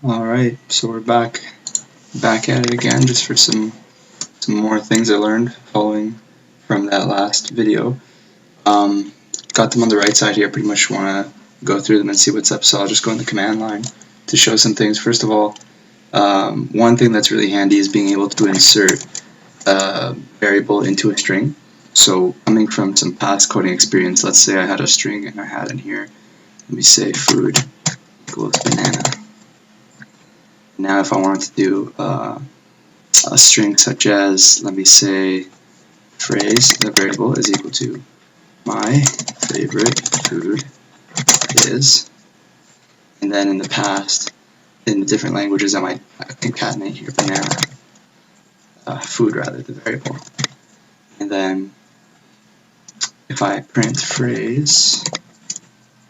Alright, so we're back at it again just for some more things I learned following from that last video. Got them on the right side here, pretty much want to go through them and see what's up, so I'll just go in the command line to show some things. First of all, one thing that's really handy is being able to insert a variable into a string. So coming from some past coding experience, let's say I had a string and I had in here, let me say food equals banana. Now if I wanted to do a string such as, let me say, phrase, the variable is equal to my favorite food is, and then in the past, in the different languages, I might concatenate here banana, food rather, the variable. And then if I print phrase,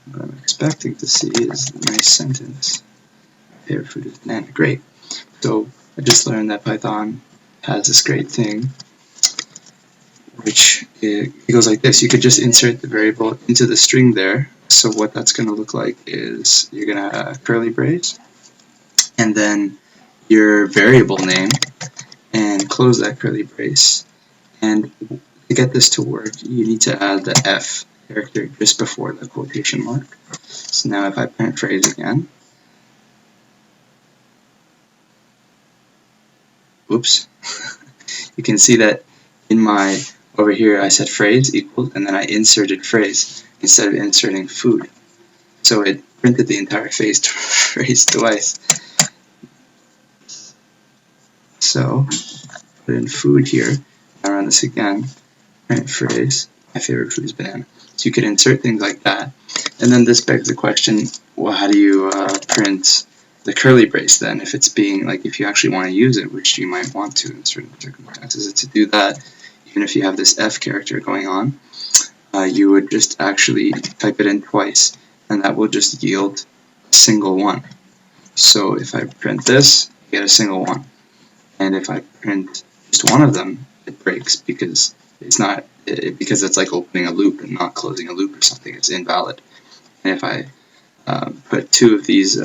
what I'm expecting to see is a nice sentence. My favorite food is banana. Great. So I just learned that Python has this great thing, which it goes like this. You could just insert the variable into the string there. So what that's going to look like is you're going to have curly brace, and then your variable name, and close that curly brace. And to get this to work, you need to add the F character just before the quotation mark. So now if I print phrase again, oops, you can see that in my, over here I said phrase equals, and then I inserted phrase instead of inserting food. So it printed the entire phrase twice. So put in food here, I run this again, print phrase, my favorite food is banana. So you could insert things like that. And then this begs the question, well, how do you print the curly brace then, if it's being, like, if you actually want to use it, which you might want to in certain circumstances. To do that, even if you have this F character going on, you would just actually type it in twice, and that will just yield a single one. So if I print this, I get a single one. And if I print just one of them, it breaks because it's not, because it's like opening a loop and not closing a loop or something. It's invalid. And if I put two of these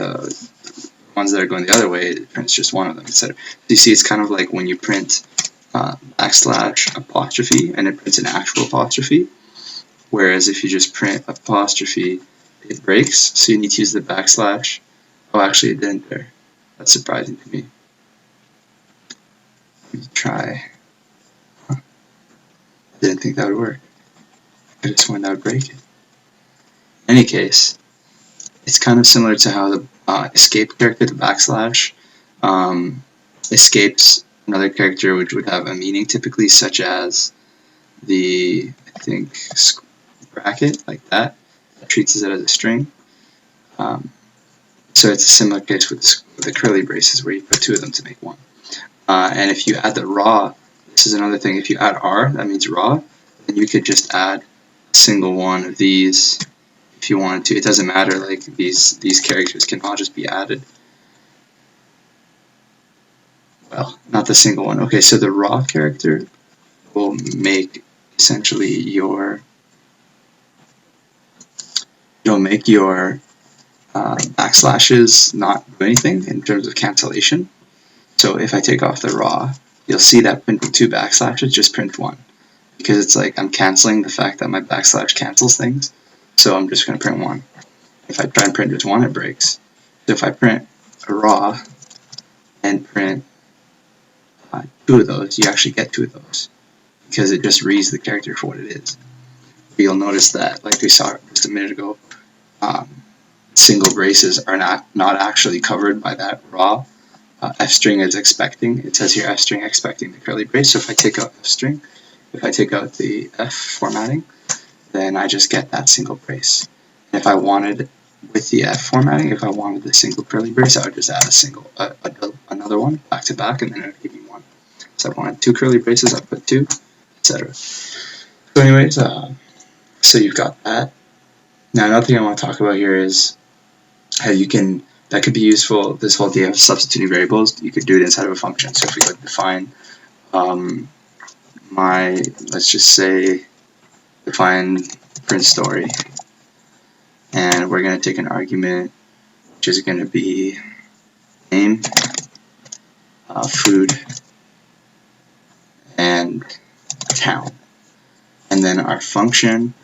ones that are going the other way, it prints just one of them instead of, you see, it's kind of like when you print backslash apostrophe and it prints an actual apostrophe, whereas if you just print apostrophe, it breaks, so you need to use the backslash. Oh, actually it didn't there. That's surprising to me. Let me try. Huh. Didn't think that would work. I just sworn that would break it. In any case, it's kind of similar to how the escape character, the backslash, escapes another character which would have a meaning typically, such as the, I think, bracket, like that. That treats it as a string. So it's a similar case with the curly braces where you put two of them to make one. And if you add the raw, this is another thing, if you add R, that means raw, then you could just add a single one of these if you wanted to. It doesn't matter, like these characters can all just be added. Well, not the single one. Okay, so the raw character will make essentially your, it'll make your backslashes not do anything in terms of cancellation. So if I take off the raw, you'll see that printing two backslashes just print one, because it's like I'm canceling the fact that my backslash cancels things. So I'm just going to print one. If I try and print just one, it breaks. So if I print a raw and print two of those, you actually get two of those, because it just reads the character for what it is. But you'll notice that, like we saw just a minute ago, single braces are not actually covered by that raw. F string is expecting. It says here F string expecting the curly brace. So if I take out F string, if I take out the F formatting, then I just get that single brace. And if I wanted, with the F formatting, if I wanted the single curly brace, I would just add another one back to back, and then it would give me one. So if I wanted two curly braces, I put two, etc. So anyways, so you've got that. Now another thing I want to talk about here is how you can, that could be useful, this whole idea of substituting variables. You could do it inside of a function. So if we go define let's just say define print story, and we're going to take an argument which is going to be name, food, and town. And then our function,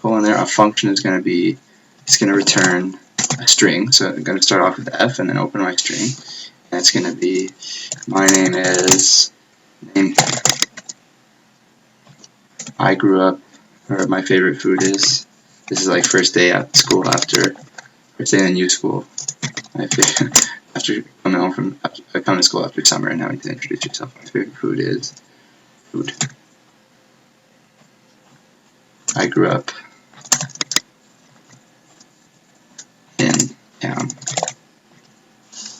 colon there, our function is going to be, it's going to return a string. So I'm going to start off with F and then open my string. And it's going to be, my name is, name, I grew up, or my favorite food is, this is like first day at school after, first day in new school. After coming home from, coming to school after summer, and having to introduce yourself. My favorite food is food. I grew up in town.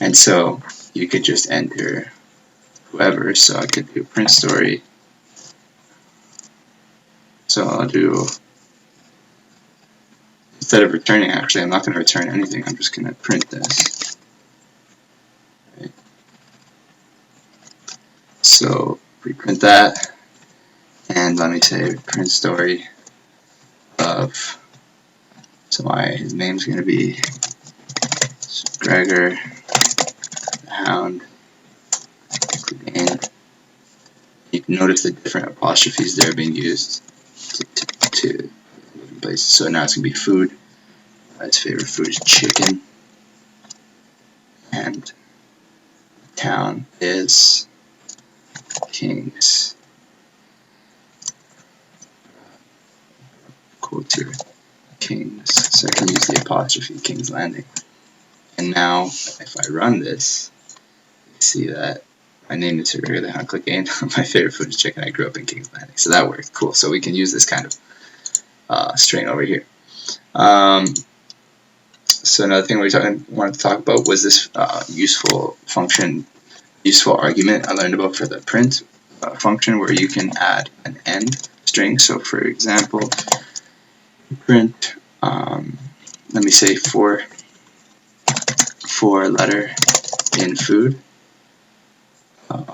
And so you could just enter whoever, so I could do print story. So I'll do, instead of returning, actually I'm not going to return anything, I'm just going to print this. Right. So we print that, and let me say print story of, so his name's going to be Gregor the Hound. And you can notice the different apostrophes there being used to different places. So now it's going to be food. His favorite food is chicken. And town is Kings. Quote here. Kings. So I can use the apostrophe, King's Landing. And now, if I run this, you see that my name is Gregor the Hound. Click in. My favorite food is chicken. I grew up in King's Landing. So that worked. Cool. So we can use this kind of string over here. So another thing we wanted to talk about was this useful function, useful argument I learned about for the print function, where you can add an end string. So for example, print, let me say four letter in food.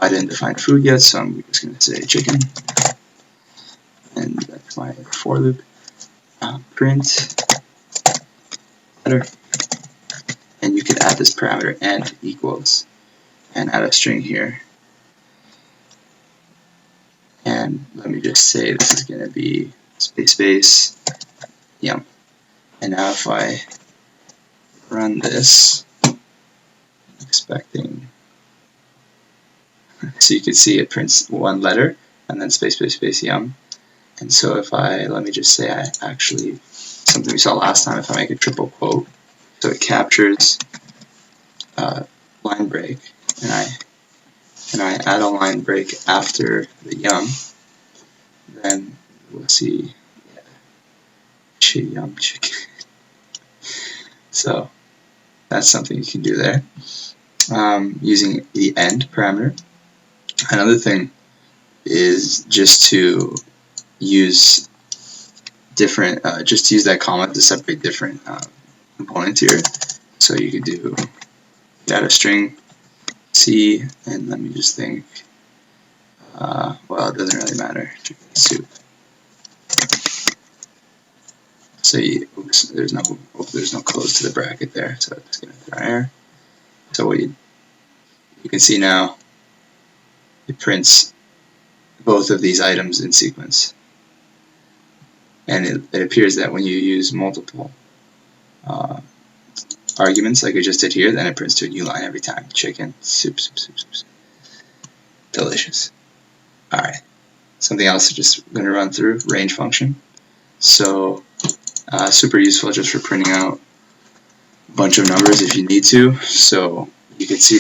I didn't define food yet, so I'm just going to say chicken, and that's my for loop. Print letter, and you could add this parameter and equals, and add a string here. And let me just say this is going to be space, yum. And now if I run this, expecting, so you can see it prints one letter and then space, yum. And so if let me just say I actually, something we saw last time, if I make a triple quote, so it captures line break, and I add a line break after the yum, then we'll see yum chicken. So that's something you can do there, using the end parameter. Another thing is just to use different, just to use that comma to separate different components here. So you could do data string C, and let me just think, well, it doesn't really matter, chicken soup. So oops, there's no close to the bracket there, so I'm just going to throw an error. So what you can see now, it prints both of these items in sequence. And it appears that when you use multiple arguments like we just did here, then it prints to a new line every time. Chicken, soup. Delicious. Alright, something else I'm just going to run through, range function. So super useful just for printing out a bunch of numbers if you need to. So you can see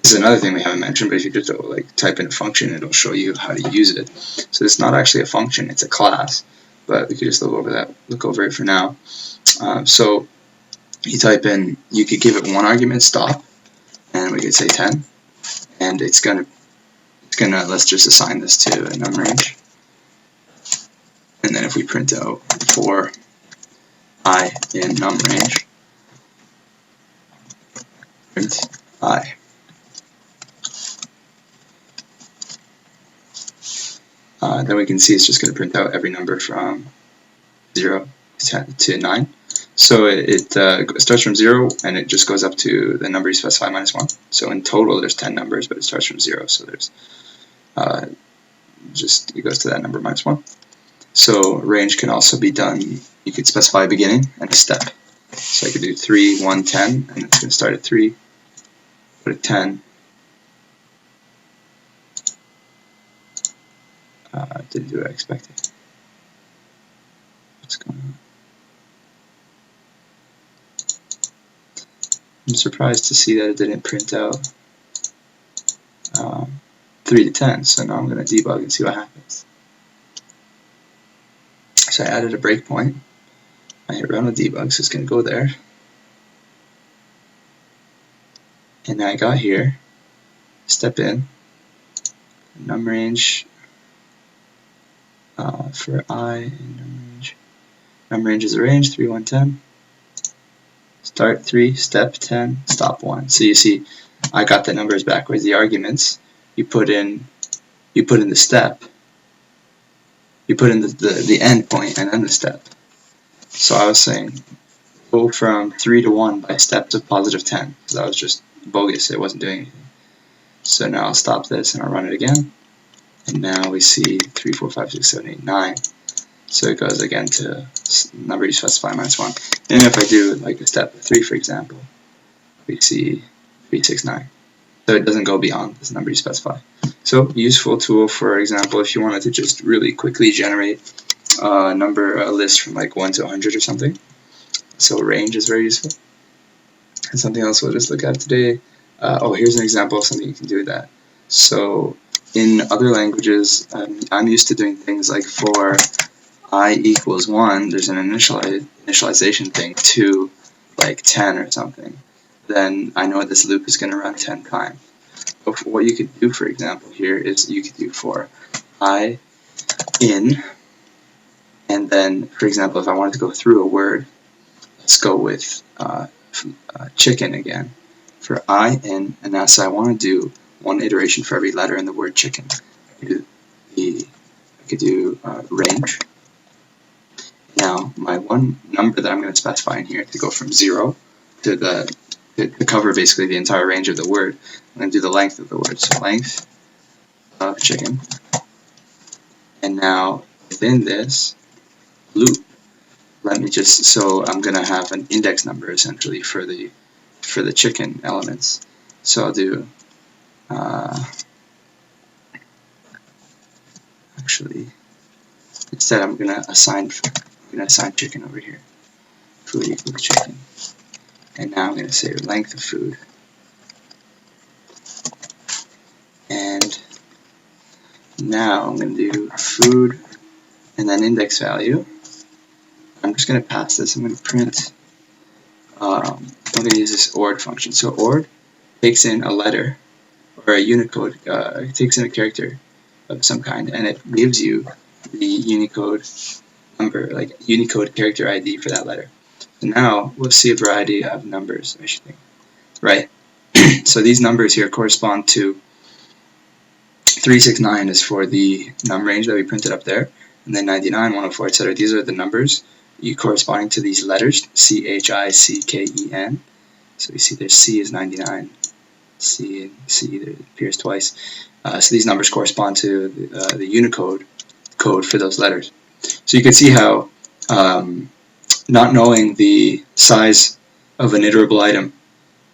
this is another thing we haven't mentioned, but if you just like type in a function, it'll show you how to use it. So it's not actually a function, it's a class, but we could just look over it for now. So you type in, you could give it one argument, stop, and we could say 10, and it's gonna let's just assign this to a num range. And then if we print out for I in num range, print I. Then we can see it's just going to print out every number from 0 to 9. So it starts from 0 and it just goes up to the number you specify minus 1. So in total there's 10 numbers, but it starts from 0. So there's it goes to that number minus 1. So range can also be done. You could specify a beginning and a step. So I could do 3, 1, 10, and it's going to start at 3, put a 10. Didn't do what I expected. What's going on? I'm surprised to see that it didn't print out 3 to 10, so now I'm going to debug and see what happens. So I added a breakpoint. I hit run with debug, so it's going to go there. And now I got here, step in, num range for I and num range. Num range is a range, 3, 1, 10. Start 3, step 10, stop 1. So you see, I got the numbers backwards. The arguments, you put in the step, you put in the end point and then the step. So I was saying, go from 3 to 1 by steps of positive 10. So that was just bogus. It wasn't doing anything. So now I'll stop this and I'll run it again. And now we see 3, 4, 5, 6, 7, 8, 9. So it goes again to number you specify minus 1. And if I do like a step 3, for example, we see 3, 6, 9. So it doesn't go beyond this number you specify. So useful tool, for example, if you wanted to just really quickly generate a list from like 1 to 100 or something. So range is very useful. And something else we'll just look at today. Here's an example of something you can do with that. So in other languages, I'm used to doing things like for I equals 1, there's an initialization thing to like 10 or something. Then I know this loop is going to run 10 times. But what you could do, for example, here is you could do for I in, and then, for example, if I wanted to go through a word, let's go with chicken again. For I in, and now so I want to do one iteration for every letter in the word chicken. I could do range. Now, my one number that I'm going to specify in here to go from 0 to cover basically the entire range of the word, I'm going to do the length of the word. So length of chicken. And now within this loop, so I'm going to have an index number essentially for the chicken elements. So I'll do instead I'm going to assign chicken over here. Food equals chicken. And now I'm going to say length of food. And now I'm going to do food and then index value. I'm just going to pass this. I'm going to print. I'm going to use this ORD function. So ORD takes in a letter or a Unicode. It takes in a character of some kind, and it gives you the Unicode number, like Unicode character ID for that letter. So now we'll see a variety of numbers, I should think. Right. So these numbers here correspond to 369 is for the num range that we printed up there, and then 99, 104, etc. These are the numbers corresponding to these letters, C-H-I-C-K-E-N. So you see there's C is 99, C and C there appears twice. So these numbers correspond to the Unicode code for those letters. So you can see how not knowing the size of an iterable item,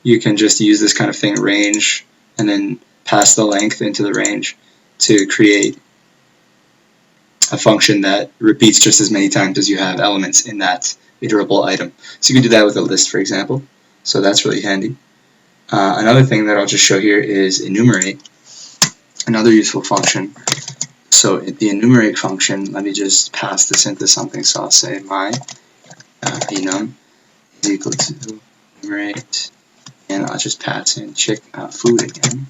you can just use this kind of thing, range, and then pass the length into the range to create a function that repeats just as many times as you have elements in that iterable item. So you can do that with a list, for example. So that's really handy. Another thing that I'll just show here is enumerate, another useful function. So the enumerate function, let me just pass this into something. So I'll say my enum is equal to enumerate, and I'll just pass in food again,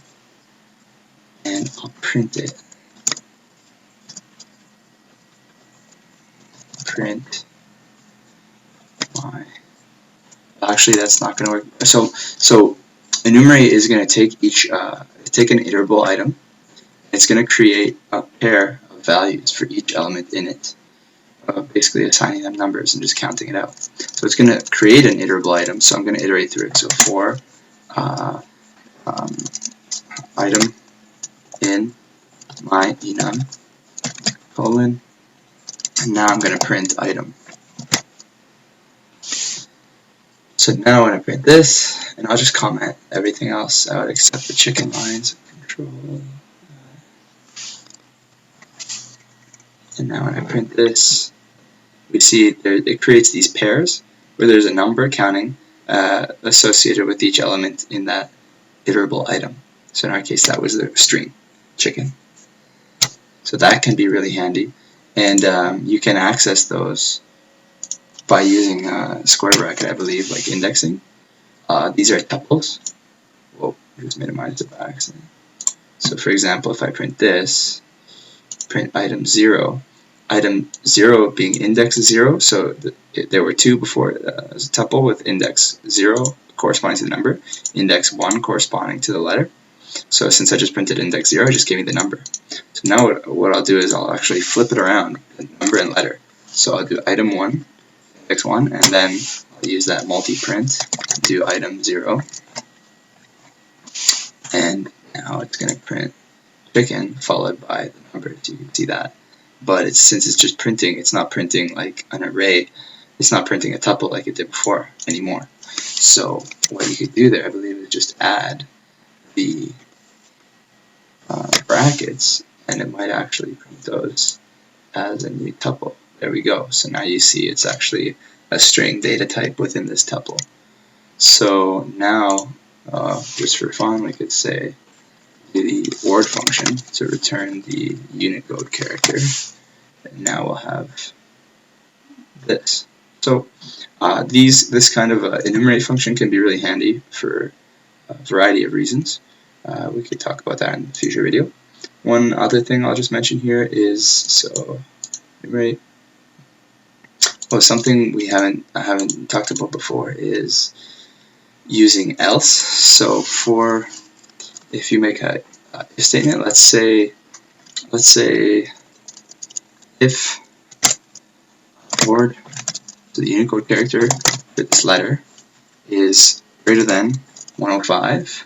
and I'll print it. Print my. Actually, that's not going to work. So enumerate is going to take take an iterable item. It's going to create a pair of values for each element in it. basically assigning them numbers and just counting it out. So it's going to create an iterable item, so I'm going to iterate through it. So for item in my enum, colon, and now I'm going to print item. So now when I print this, and I'll just comment everything else out except the chicken lines. Control. And now when I print this, we see it creates these pairs where there's a number counting associated with each element in that iterable item. So in our case, that was the string chicken. So that can be really handy, and you can access those by using square bracket, I believe, like indexing. These are tuples. Whoa, I just minimized it by accident. So for example, if I print this, print item 0 being index 0, so there were 2 before as a tuple with index 0 corresponding to the number, index 1 corresponding to the letter. So since I just printed index 0, it just gave me the number. So now what I'll do is I'll actually flip it around, the number and letter. So I'll do item 1, index 1, and then I'll use that multi-print, do item 0, and now it's going to print chicken followed by the number, so you can see that. But since it's just printing, it's not printing like an array, it's not printing a tuple like it did before anymore. So what you could do there, I believe, is just add the brackets, and it might actually print those as a new tuple. There we go. So now you see it's actually a string data type within this tuple. So now, just for fun, we could say the ORD function to return the Unicode character. And now we'll have this. So this kind of enumerate function can be really handy for a variety of reasons. We could talk about that in a future video. One other thing I'll just mention here is, so enumerate. Well, something I haven't talked about before is using else. So if you make a if statement, let's say if word, so the Unicode character for this letter is greater than 105.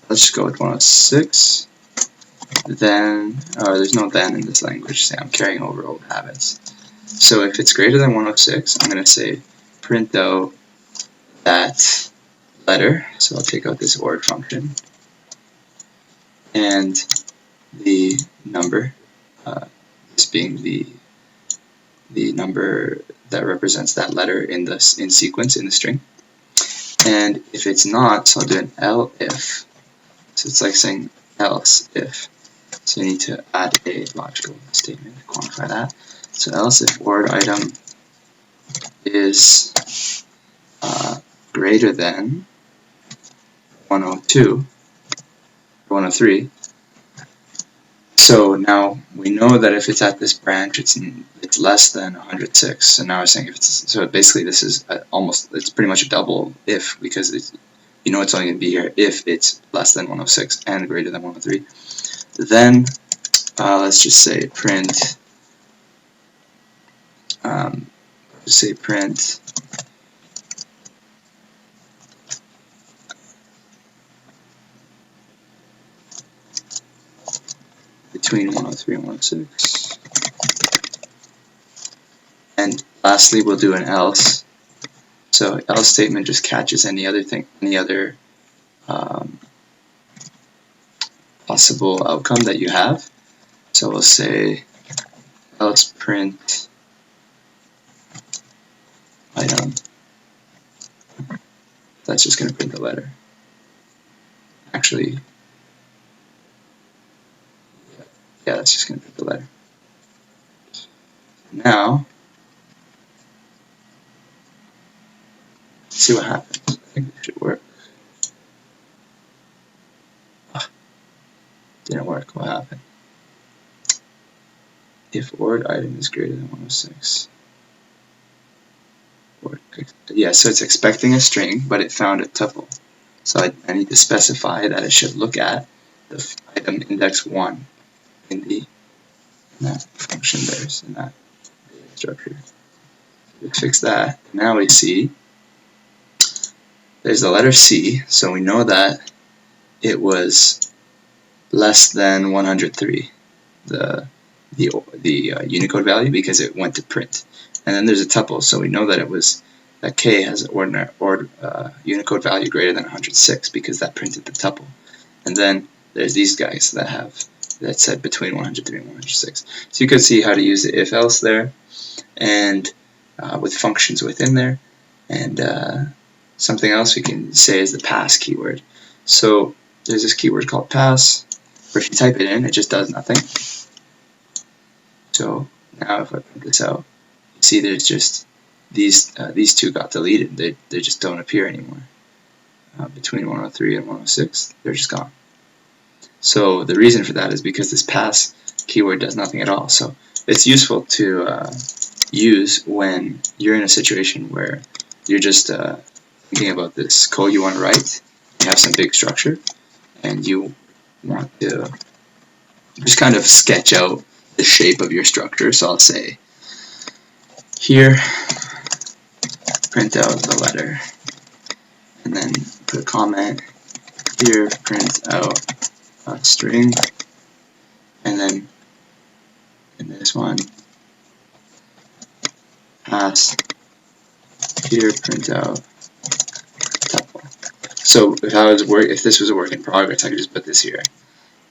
Let's just go with 106. Then, there's no then in this language, so I'm carrying over old habits. So if it's greater than 106, I'm going to say print out that letter. So I'll take out this ORD function. And the number, this being the number that represents that letter in sequence in the string. And if it's not, so I'll do an elif. So it's like saying else if. So you need to add a logical statement to quantify that. So else if word item is greater than 102 or 103. So now we know that if it's at this branch, it's less than 106. So now I'm saying if it's, so basically this is it's pretty much a double if, because it's only going to be here if it's less than 106 and greater than 103. Then let's just say print between 103 and 106. And lastly, we'll do an else. So else statement just catches any other possible outcome that you have. So we'll say else print item. That's just going to print the letter. Actually, yeah, that's just going to print the letter. Now, let's see what happens. I think it should work. Didn't work. What happened? If word item is greater than 106. Yeah, so it's expecting a string, but it found a tuple. So I need to specify that it should look at the item index 1 in that function there, in that data structure. We fix that. Now we see there's the letter C, so we know that it was less than 103, the Unicode value, because it went to print. And then there's a tuple, so we know that it was that K has an Unicode value greater than 106 because that printed the tuple. And then there's these guys that said between 103 and 106. So you could see how to use the if-else there, and with functions within there, and something else we can say is the pass keyword. So there's this keyword called pass, where if you type it in, it just does nothing. So now if I print this out, you see there's just these two got deleted. They just don't appear anymore. Between 103 and 106, they're just gone. So the reason for that is because this pass keyword does nothing at all. So it's useful to use when you're in a situation where you're just thinking about this code you want to write. You have some big structure, and you want to just kind of sketch out the shape of your structure. So I'll say here, print out the letter, and then put a comment here, print out a string, and then in this one, pass here, print out tuple. So if this was a work in progress, I could just put this here,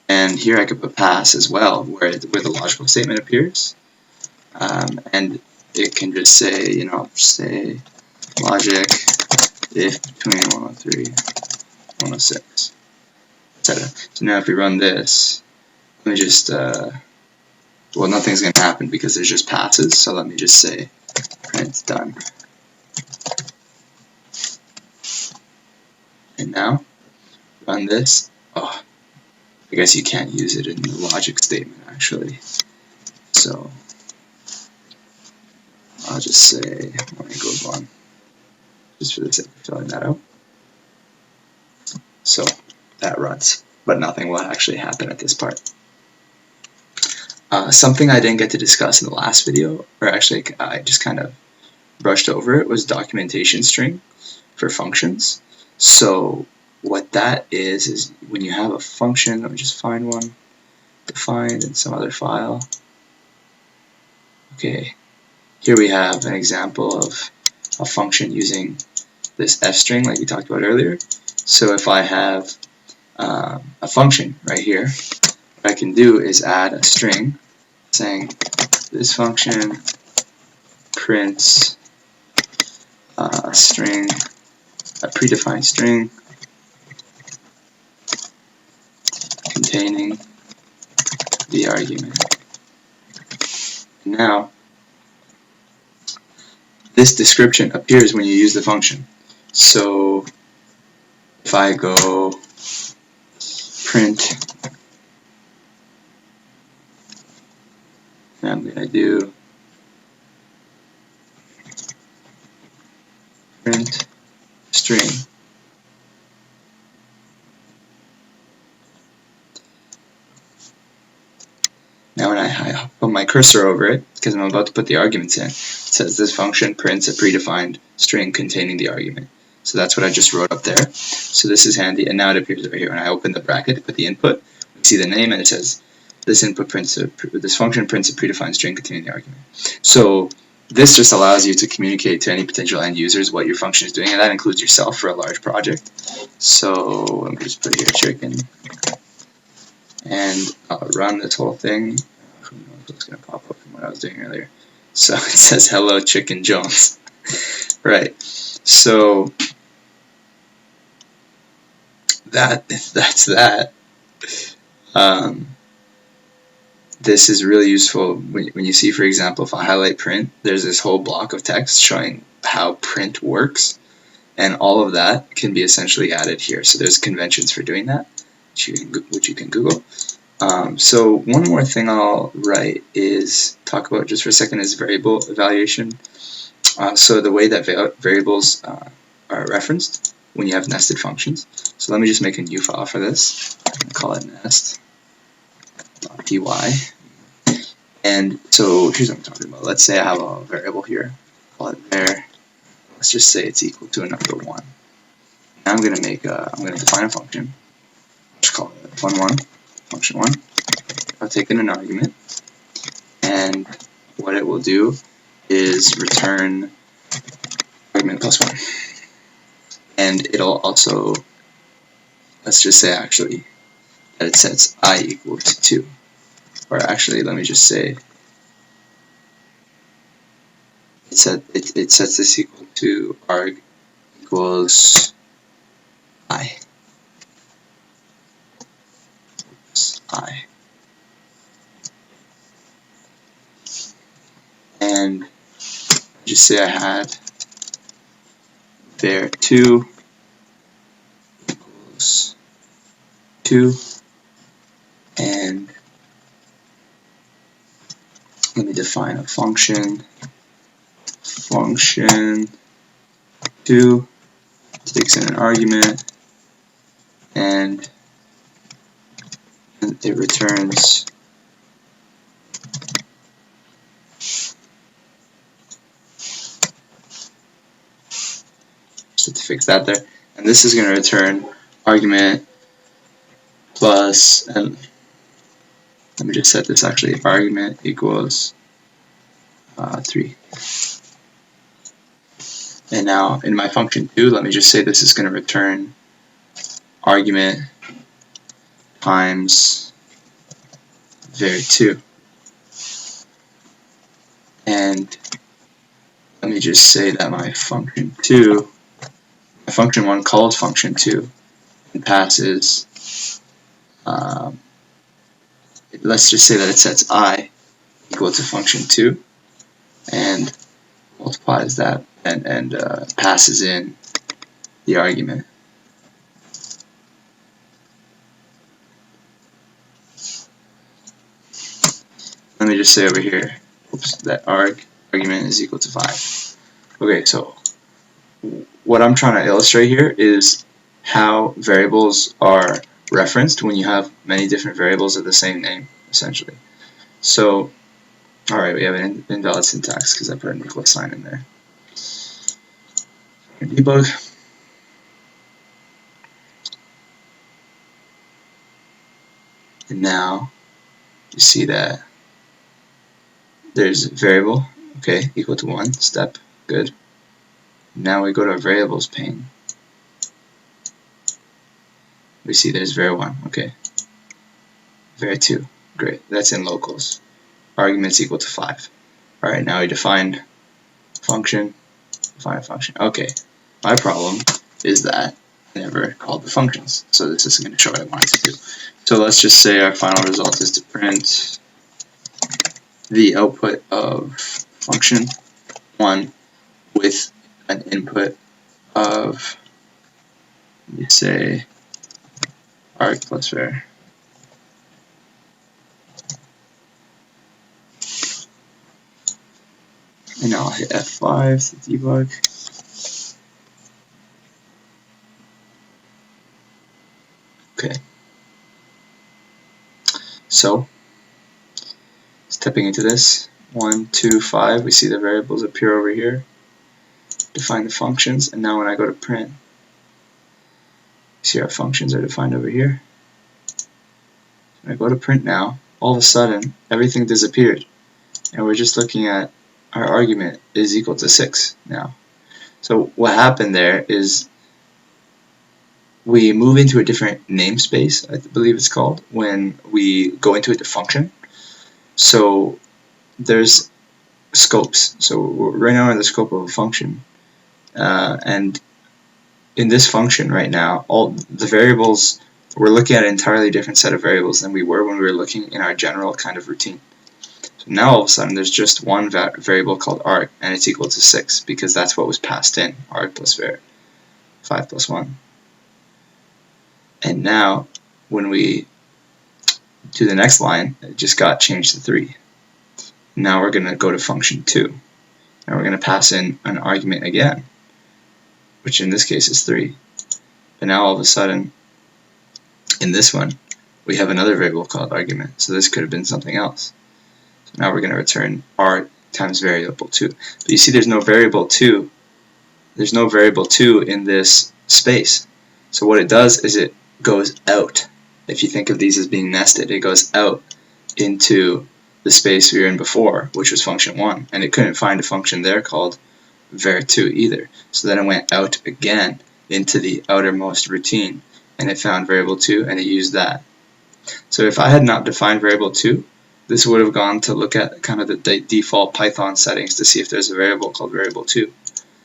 and here I could put pass as well, where the logical statement appears, and it can just say, say logic if between 103 and 106, etc. So now if we run this, let me just, well, nothing's going to happen because there's just passes, so let me just say print done. And now, run this. Oh, I guess you can't use it in the logic statement, actually. So I'll just say when it goes on, just for the sake of filling that out. So that runs, but nothing will actually happen at this part. Something I didn't get to discuss in the last video, or actually I just kind of brushed over it, was documentation string for functions. So what that is when you have a function, let me just find one defined in some other file. Okay, here we have an example of a function using this f string like we talked about earlier. So if I have a function right here, what I can do is add a string saying this function prints a string, a predefined string containing the argument. Now, this description appears when you use the function. So if I go print, and I'm going to do print string. Now when I put my cursor over it, because I'm about to put the arguments in, it says this function prints a predefined string containing the argument. So that's what I just wrote up there. So this is handy, and now it appears over here. When I open the bracket to put the input, we see the name, and it says this function prints a predefined string containing the argument. So this just allows you to communicate to any potential end users what your function is doing, and that includes yourself for a large project. So let me just put here chicken, and I'll run this whole thing. Who knows what's going to pop up from what I was doing earlier. So it says hello Chicken Jones. Right. So that's that. This is really useful when you see, for example, if I highlight print, there's this whole block of text showing how print works, and all of that can be essentially added here. So there's conventions for doing that, which you can Google. So one more thing I'll write is talk about just for a second is variable evaluation. So the way that variables are referenced when you have nested functions. So let me just make a new file for this. I'll call it nest.py. And so here's what I'm talking about. Let's say I have a variable here call it there. Let's just say it's equal to a number 1. Now I'm going to define a function. Just call it fun1, function 1. I'll take in an argument, and what it will do is return argument plus 1. And it'll also, let's just say actually, that it sets I equal to 2. Or actually, let me just say, it sets this equal to arg equals I. And just say I had var 2 equals 2, and let me define a function 2 takes in an argument, and it returns to fix that there, and this is going to return argument plus, and let me just set this actually, argument equals 3. And now in my function 2, let me just say this is going to return argument times var 2. And let me just say that my function 1 calls function 2 and passes, let's just say that it sets I equal to function 2 and multiplies that and passes in the argument. Let me just say over here, that argument is equal to 5. Okay, so what I'm trying to illustrate here is how variables are referenced when you have many different variables of the same name, essentially. So, alright, we have an invalid syntax because I put an equal sign in there. Debug. And now you see that there's a variable, okay, equal to 1, step, good. Now we go to our variables pane. We see there's var1, okay. var2, great, that's in locals. Arguments equal to 5. Alright, now we define function, Okay, my problem is that I never called the functions, so this isn't going to show what I wanted to do. So let's just say our final result is to print the output of function 1 with an input of, let me say, arg plus var. And now I'll hit F5 to debug. Okay. So, stepping into this, 1, 2, 5, we see the variables appear over here. Define the functions, and now when I go to print, see our functions are defined over here. When I go to print now, all of a sudden, everything disappeared. And we're just looking at our argument is equal to 6 now. So what happened there is we move into a different namespace, I believe it's called, when we go into the function. So there's scopes. So right now we're in the scope of a function. And in this function right now, all the variables, we're looking at an entirely different set of variables than we were when we were looking in our general kind of routine. So now all of a sudden there's just one variable called arg, and it's equal to 6 because that's what was passed in, arg plus var, 5 plus 1. And now when we do the next line, it just got changed to 3. Now we're going to go to function 2, and we're going to pass in an argument again, which in this case is 3. But now all of a sudden, in this one, we have another variable called argument, so this could have been something else. So now we're going to return arg times variable 2. But you see there's no variable 2. There's no variable 2 in this space. So what it does is it goes out. If you think of these as being nested, it goes out into the space we were in before, which was function 1. And it couldn't find a function there called var2 either. So then it went out again into the outermost routine, and it found variable 2, and it used that. So if I had not defined variable 2, this would have gone to look at kind of the default Python settings to see if there's a variable called variable 2.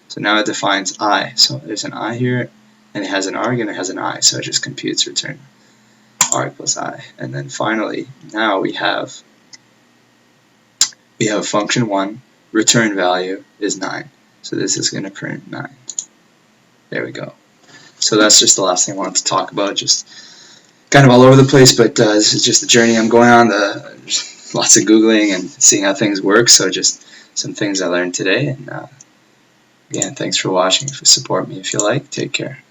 So now it defines I. So there's an I here, and it has an arg, and it has an I. So it just computes return arg plus I. And then finally, now we have function 1, return value is 9. So this is going to print 9. There we go. So that's just the last thing I wanted to talk about. Just kind of all over the place, but this is just the journey I'm going on. Lots of Googling and seeing how things work. So just some things I learned today. And again, thanks for watching. Support me if you like. Take care.